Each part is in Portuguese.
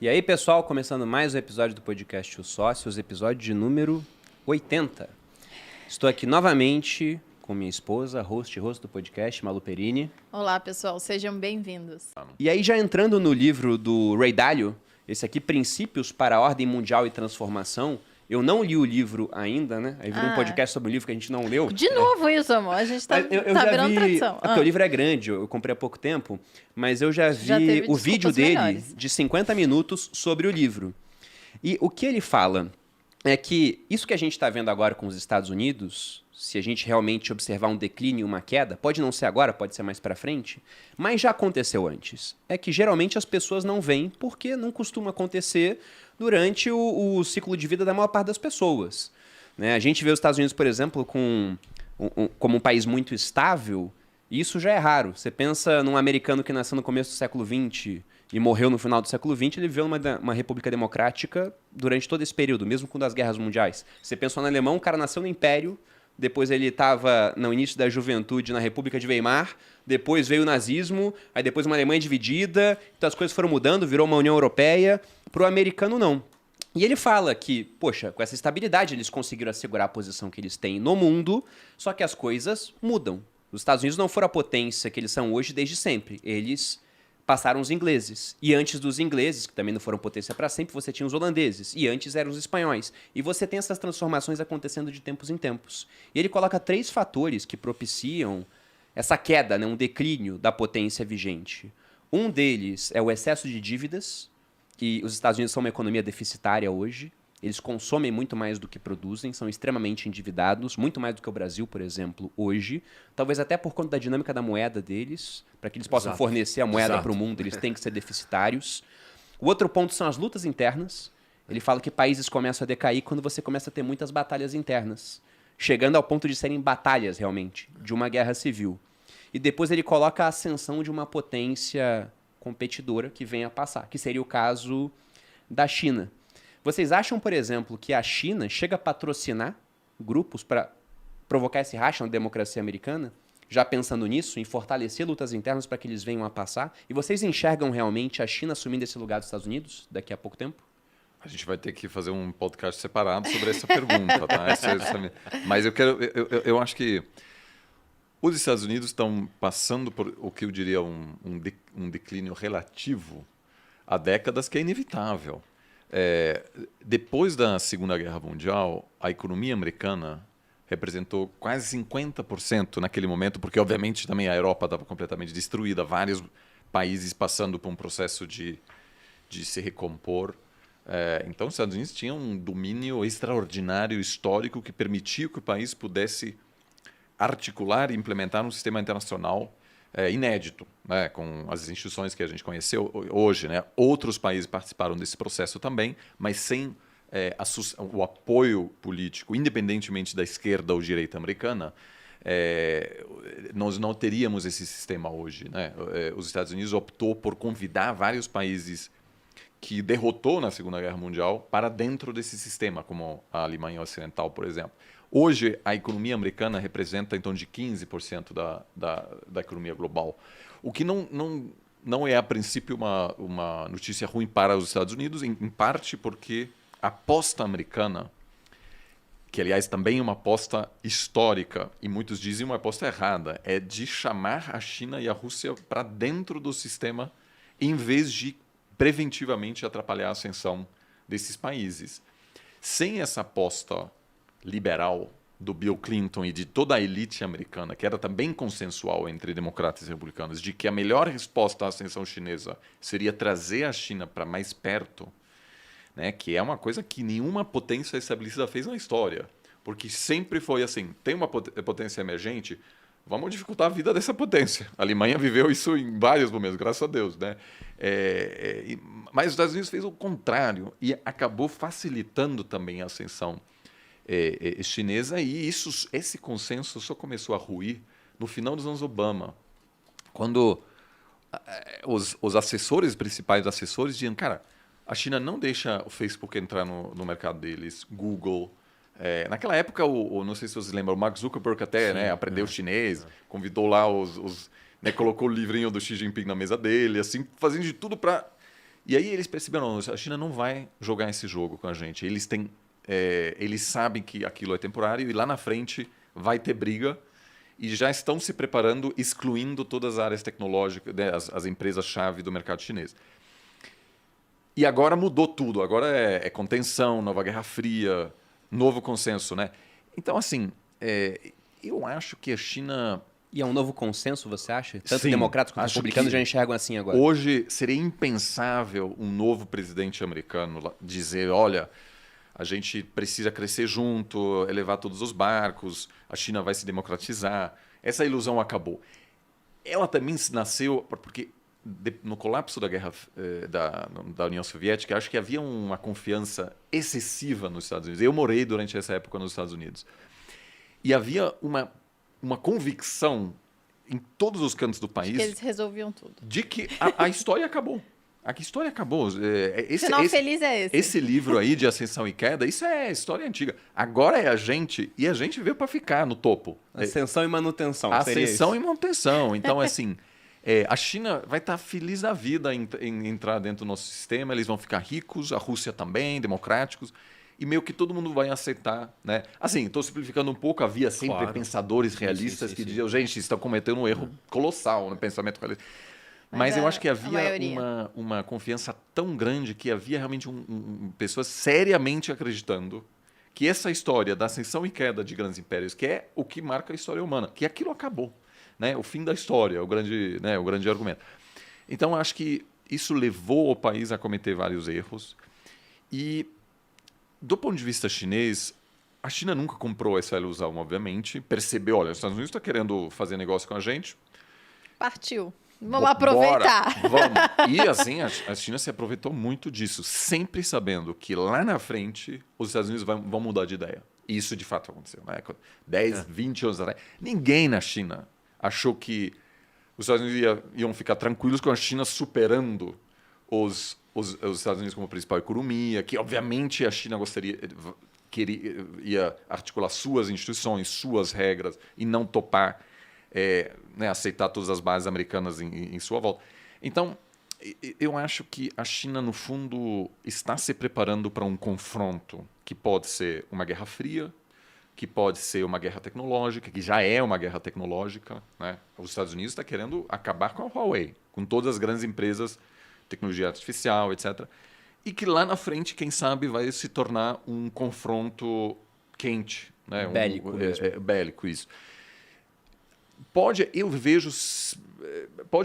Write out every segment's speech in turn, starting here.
E aí, pessoal, começando mais um episódio do podcast Os Sócios, episódio de número 80. Estou aqui novamente com minha esposa, host do podcast, Malu Perini. Olá, pessoal, sejam bem-vindos. E aí, já entrando no livro do Ray Dalio, esse aqui, Princípios para a Ordem Mundial e Transformação, eu não li o livro ainda, né? Aí virou um podcast sobre um livro que a gente não leu. De novo isso, amor. A gente tá virando tradição. Porque o livro é grande, eu comprei há pouco tempo, mas eu já vi o vídeo dele melhores. De 50 minutos sobre o livro. E o que ele fala é que isso que a gente está vendo agora com os Estados Unidos, se a gente realmente observar um declínio e uma queda, pode não ser agora, pode ser mais para frente, mas já aconteceu antes. É que geralmente as pessoas não veem porque não costuma acontecer durante o ciclo de vida da maior parte das pessoas. Né? A gente vê os Estados Unidos, por exemplo, como um país muito estável, e isso já é raro. Você pensa num americano que nasceu no começo do século XX e morreu no final do século XX, ele viveu uma república democrática durante todo esse período, mesmo com as guerras mundiais. Você pensou no alemão, o cara nasceu no Império, depois ele estava no início da juventude na República de Weimar, depois veio o nazismo, aí depois uma Alemanha dividida, então as coisas foram mudando, virou uma União Europeia. Para o americano, não. E ele fala que, poxa, com essa estabilidade eles conseguiram assegurar a posição que eles têm no mundo, só que as coisas mudam. Os Estados Unidos não foram a potência que eles são hoje desde sempre. Eles passaram os ingleses. E antes dos ingleses, que também não foram potência para sempre, você tinha os holandeses. E antes eram os espanhóis. E você tem essas transformações acontecendo de tempos em tempos. E ele coloca 3 fatores que propiciam essa queda, né, um declínio da potência vigente. Um deles é o excesso de dívidas, que os Estados Unidos são uma economia deficitária hoje. Eles consomem muito mais do que produzem, são extremamente endividados, muito mais do que o Brasil, por exemplo, hoje. Talvez até por conta da dinâmica da moeda deles, para que eles possam fornecer a moeda para o mundo, eles têm que ser deficitários. O outro ponto são as lutas internas. Ele fala que países começam a decair quando você começa a ter muitas batalhas internas, chegando ao ponto de serem batalhas, realmente, de uma guerra civil. E depois ele coloca a ascensão de uma potência competidora que venha a passar, que seria o caso da China. Vocês acham, por exemplo, que a China chega a patrocinar grupos para provocar esse racha na democracia americana? Já pensando nisso, em fortalecer lutas internas para que eles venham a passar? E vocês enxergam realmente a China assumindo esse lugar dos Estados Unidos daqui a pouco tempo? A gente vai ter que fazer um podcast separado sobre essa pergunta, tá? Mas eu acho que os Estados Unidos estão passando por o que eu diria um declínio relativo há décadas que é inevitável. Depois da Segunda Guerra Mundial, a economia americana representou quase 50% naquele momento, porque obviamente também a Europa estava completamente destruída, vários países passando por um processo de se recompor. Então os Estados Unidos tinham um domínio extraordinário histórico que permitia que o país pudesse articular e implementar um sistema internacional inédito, né, com as instituições que a gente conheceu hoje. Né? Outros países participaram desse processo também, mas sem o apoio político, independentemente da esquerda ou direita americana, nós não teríamos esse sistema hoje. Né? Os Estados Unidos optou por convidar vários países que derrotou na Segunda Guerra Mundial para dentro desse sistema, como a Alemanha Ocidental, por exemplo. Hoje, a economia americana representa em torno de 15% da economia global, o que não é, a princípio, uma notícia ruim para os Estados Unidos, em parte porque a aposta americana, que, aliás, também é uma aposta histórica, e muitos dizem uma aposta errada, é de chamar a China e a Rússia para dentro do sistema, em vez de preventivamente atrapalhar a ascensão desses países. Sem essa aposta liberal do Bill Clinton e de toda a elite americana, que era também consensual entre democratas e republicanos, de que a melhor resposta à ascensão chinesa seria trazer a China para mais perto, né, que é uma coisa que nenhuma potência estabelecida fez na história, porque sempre foi assim, tem uma potência emergente, vamos dificultar a vida dessa potência. A Alemanha viveu isso em vários momentos, graças a Deus. Né? Mas os Estados Unidos fez o contrário e acabou facilitando também a ascensão chinesa, e esse consenso só começou a ruir no final dos anos Obama, quando os assessores, principais assessores, diziam, cara, a China não deixa o Facebook entrar no mercado deles, Google. Naquela época, não sei se vocês lembram, o Mark Zuckerberg até, né, aprendeu chinês, convidou lá colocou o livrinho do Xi Jinping na mesa dele, assim, fazendo de tudo para E aí eles perceberam, a China não vai jogar esse jogo com a gente. Eles sabem que aquilo é temporário e lá na frente vai ter briga e já estão se preparando, excluindo todas as áreas tecnológicas, né, as empresas-chave do mercado chinês. E agora mudou tudo. Agora é contenção, nova Guerra Fria, novo consenso, né? Então, assim, eu acho que a China... E é um novo consenso, você acha? Tanto Sim, democratas quanto republicanos já enxergam assim agora. Hoje seria impensável um novo presidente americano dizer, olha, a gente precisa crescer junto, elevar todos os barcos, a China vai se democratizar. Essa ilusão acabou. Ela também nasceu porque no colapso da guerra da União Soviética, acho que havia uma confiança excessiva nos Estados Unidos. Eu morei durante essa época nos Estados Unidos. E havia uma convicção em todos os cantos do país... De que eles resolviam tudo. De que a história acabou. A história acabou. Final feliz é esse. Esse livro aí de Ascensão e Queda, isso é história antiga. Agora é a gente, e a gente veio para ficar no topo. Ascensão e manutenção. Ascensão e manutenção. Então, assim... a China vai estar feliz da vida em entrar dentro do nosso sistema, eles vão ficar ricos, a Rússia também, democráticos, e meio que todo mundo vai aceitar, né? Assim, estou simplificando um pouco, havia sempre pensadores realistas que diziam, gente, estão cometendo um erro colossal no pensamento realista. Mas eu acho que havia uma confiança tão grande que havia realmente pessoas seriamente acreditando que essa história da ascensão e queda de grandes impérios, que é o que marca a história humana, que aquilo acabou. Né? O fim da história, o grande argumento. Então, acho que isso levou o país a cometer vários erros. E, do ponto de vista chinês, a China nunca comprou essa ilusão, obviamente. Percebeu, olha, os Estados Unidos estão querendo fazer negócio com a gente. Partiu. Vamos aproveitar. Bora, vamos. E, assim, a China se aproveitou muito disso, sempre sabendo que lá na frente os Estados Unidos vão mudar de ideia. E isso, de fato, aconteceu. Né? 10, 20 anos atrás. Ninguém na China achou que os Estados Unidos iam ficar tranquilos com a China superando os Estados Unidos como principal economia, que obviamente a China ia articular suas instituições, suas regras e não topar, aceitar todas as bases americanas em sua volta. Então, eu acho que a China, no fundo, está se preparando para um confronto que pode ser uma guerra fria, que pode ser uma guerra tecnológica, que já é uma guerra tecnológica. Né? Os Estados Unidos está querendo acabar com a Huawei, com todas as grandes empresas, tecnologia artificial, etc. E que lá na frente, quem sabe, vai se tornar um confronto quente. Né? Bélico mesmo. Bélico, isso. Pode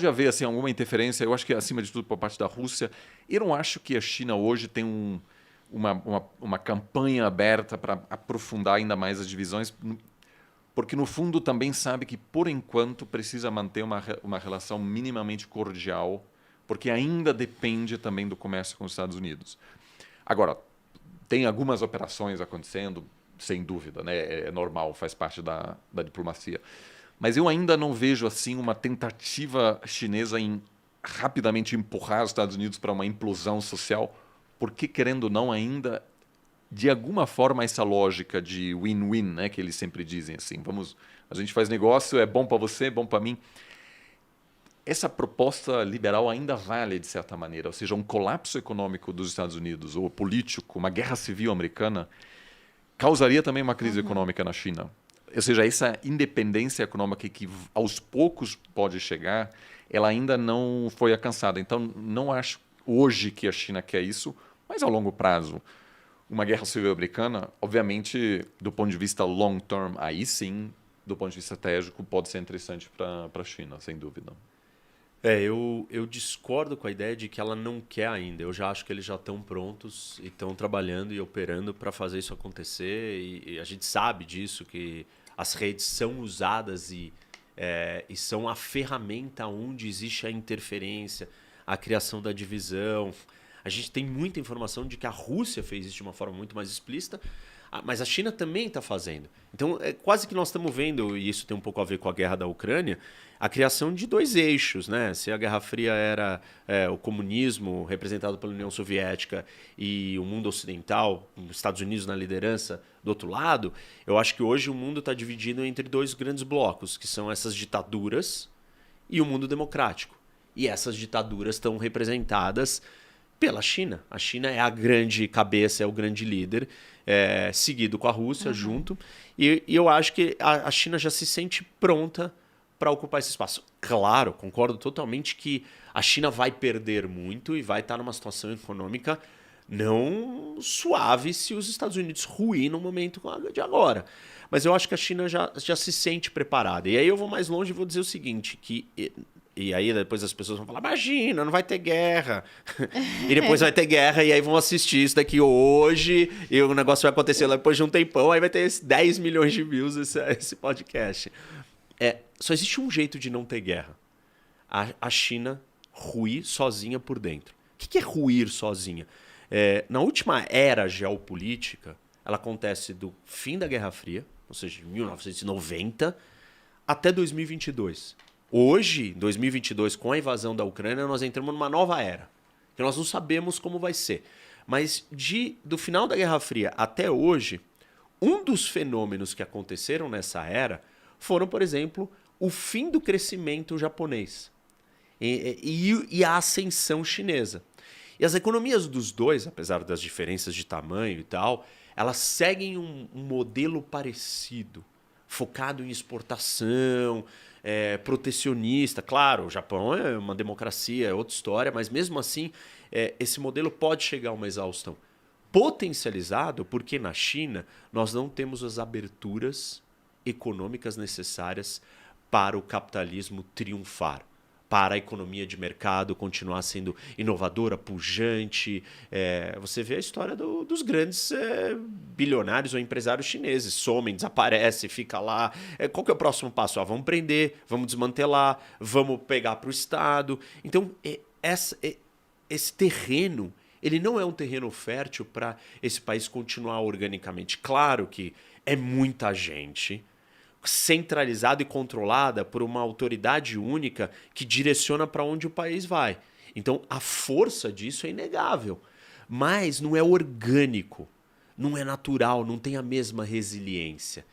haver assim, alguma interferência, eu acho que, acima de tudo, por parte da Rússia. Eu não acho que a China hoje tem uma campanha aberta para aprofundar ainda mais as divisões, porque, no fundo, também sabe que, por enquanto, precisa manter uma relação minimamente cordial, porque ainda depende também do comércio com os Estados Unidos. Agora, tem algumas operações acontecendo, sem dúvida, né? É normal, faz parte da diplomacia. Mas eu ainda não vejo assim uma tentativa chinesa em rapidamente empurrar os Estados Unidos para uma implosão social, porque, querendo ou não, ainda, de alguma forma, essa lógica de win-win, né, que eles sempre dizem assim, a gente faz negócio, é bom para você, é bom para mim. Essa proposta liberal ainda vale, de certa maneira, ou seja, um colapso econômico dos Estados Unidos, ou político, uma guerra civil americana, causaria também uma crise econômica na China. Ou seja, essa independência econômica que aos poucos pode chegar, ela ainda não foi alcançada. Então, não acho hoje que a China quer isso, mas ao longo prazo, uma guerra civil americana, obviamente, do ponto de vista long term, aí sim, do ponto de vista estratégico, pode ser interessante para a China, sem dúvida. Eu discordo com a ideia de que ela não quer ainda. Eu já acho que eles já estão prontos e estão trabalhando e operando para fazer isso acontecer. E a gente sabe disso, que as redes são usadas e são a ferramenta onde existe a interferência, a criação da divisão. A gente tem muita informação de que a Rússia fez isso de uma forma muito mais explícita, mas a China também está fazendo. Então, quase que nós estamos vendo, e isso tem um pouco a ver com a guerra da Ucrânia, a criação de dois eixos. Né? Se a Guerra Fria era o comunismo representado pela União Soviética e o mundo ocidental, os Estados Unidos na liderança do outro lado, eu acho que hoje o mundo está dividido entre dois grandes blocos, que são essas ditaduras e o mundo democrático. E essas ditaduras estão representadas Pela China. A China é a grande cabeça, é o grande líder, seguido com a Rússia junto. E eu acho que a China já se sente pronta para ocupar esse espaço. Claro, concordo totalmente que a China vai perder muito e vai estar numa situação econômica não suave se os Estados Unidos ruírem no momento de agora. Mas eu acho que a China já se sente preparada. E aí eu vou mais longe e vou dizer o seguinte, que... E aí depois as pessoas vão falar, imagina, não vai ter guerra. E depois vai ter guerra e aí vão assistir isso daqui hoje e o negócio vai acontecer lá depois de um tempão, aí vai ter 10 milhões de views esse podcast. Só existe um jeito de não ter guerra. A China ruir sozinha por dentro. O que é ruir sozinha? Na última era geopolítica, ela acontece do fim da Guerra Fria, ou seja, de 1990, até 2022. Hoje, em 2022, com a invasão da Ucrânia, nós entramos numa nova era, que nós não sabemos como vai ser. Mas do final da Guerra Fria até hoje, um dos fenômenos que aconteceram nessa era foram, por exemplo, o fim do crescimento japonês e a ascensão chinesa. E as economias dos dois, apesar das diferenças de tamanho e tal, elas seguem um modelo parecido, focado em exportação, protecionista. Claro, o Japão é uma democracia, é outra história, mas mesmo assim, esse modelo pode chegar a uma exaustão. Potencializado porque na China nós não temos as aberturas econômicas necessárias para o capitalismo triunfar, para a economia de mercado continuar sendo inovadora, pujante. Você vê a história dos grandes bilionários ou empresários chineses. Somem, desaparece, fica lá. Qual que é o próximo passo? Vamos prender, vamos desmantelar, vamos pegar para o Estado. Então, esse terreno, ele não é um terreno fértil para esse país continuar organicamente. Claro que é muita gente centralizada e controlada por uma autoridade única que direciona para onde o país vai. Então, a força disso é inegável, mas não é orgânico, não é natural, não tem a mesma resiliência.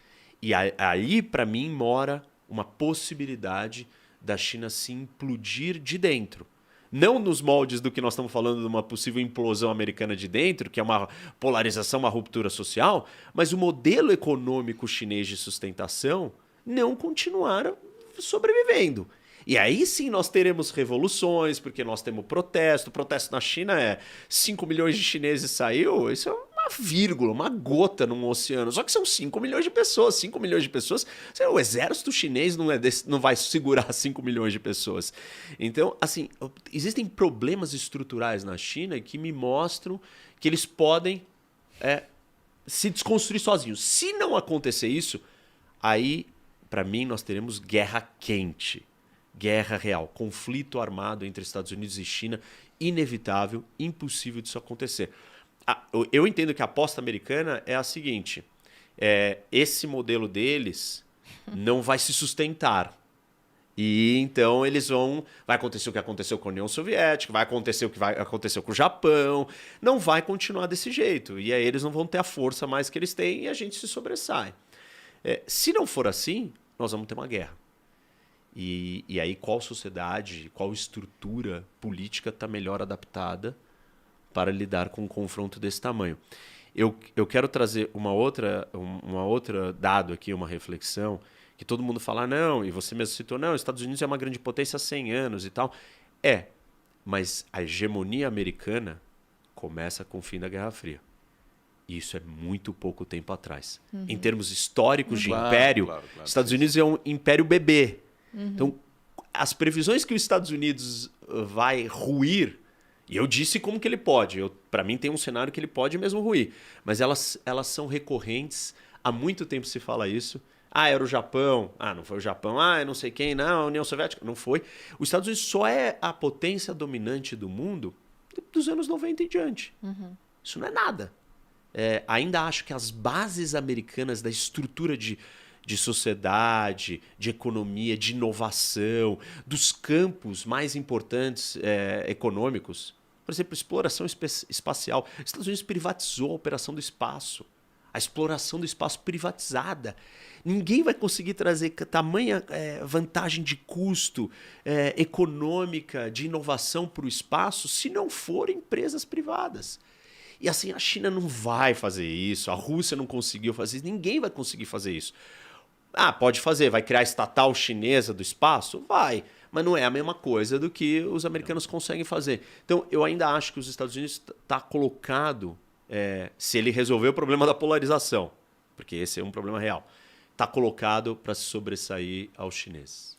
E aí, para mim, mora uma possibilidade da China se implodir de dentro. Não nos moldes do que nós estamos falando de uma possível implosão americana de dentro, que é uma polarização, uma ruptura social, mas o modelo econômico chinês de sustentação não continuar sobrevivendo. E aí sim nós teremos revoluções, porque nós temos protesto. O protesto na China 5 milhões de chineses saiu, isso é uma vírgula, uma gota num oceano. Só que são 5 milhões de pessoas. 5 milhões de pessoas, o exército chinês não vai segurar 5 milhões de pessoas. Então, assim, existem problemas estruturais na China que me mostram que eles podem se desconstruir sozinhos. Se não acontecer isso, aí, para mim, nós teremos guerra quente. Guerra real, conflito armado entre Estados Unidos e China, inevitável, impossível disso acontecer. Eu entendo que a aposta americana é a seguinte, esse modelo deles não vai se sustentar. E então vai acontecer o que aconteceu com a União Soviética, vai acontecer o que aconteceu com o Japão, não vai continuar desse jeito. E aí eles não vão ter a força mais que eles têm e a gente se sobressai. Se não for assim, nós vamos ter uma guerra. E aí qual sociedade, qual estrutura política está melhor adaptada para lidar com um confronto desse tamanho? Eu quero trazer uma outra dado aqui, uma reflexão, que todo mundo fala, não, e você mesmo citou, não, os Estados Unidos é uma grande potência há 100 anos e tal. Mas a hegemonia americana começa com o fim da Guerra Fria. E isso é muito pouco tempo atrás. Em termos históricos de império, Estados Unidos é um império bebê. Então, as previsões que os Estados Unidos vai ruir, e eu disse como que ele pode, para mim tem um cenário que ele pode mesmo ruir, mas elas são recorrentes, há muito tempo se fala isso. Era o Japão, não foi o Japão, eu não sei quem, não, a União Soviética, não foi. Os Estados Unidos só é a potência dominante do mundo dos anos 90 em diante. Isso não é nada. Ainda acho que as bases americanas da estrutura de sociedade, de economia, de inovação, dos campos mais importantes econômicos. Por exemplo, exploração espacial. Os Estados Unidos privatizou a operação do espaço. a exploração do espaço privatizada. Ninguém vai conseguir trazer tamanha vantagem de custo, econômica, de inovação para o espaço se não forem empresas privadas. E assim, a China não vai fazer isso, a Rússia não conseguiu fazer isso, ninguém vai conseguir fazer isso. Pode fazer, vai criar a estatal chinesa do espaço? Vai, mas não é a mesma coisa do que os americanos conseguem fazer. Então, eu ainda acho que os Estados Unidos está colocado, se ele resolver o problema da polarização, porque esse é um problema real, está colocado para se sobressair aos chineses.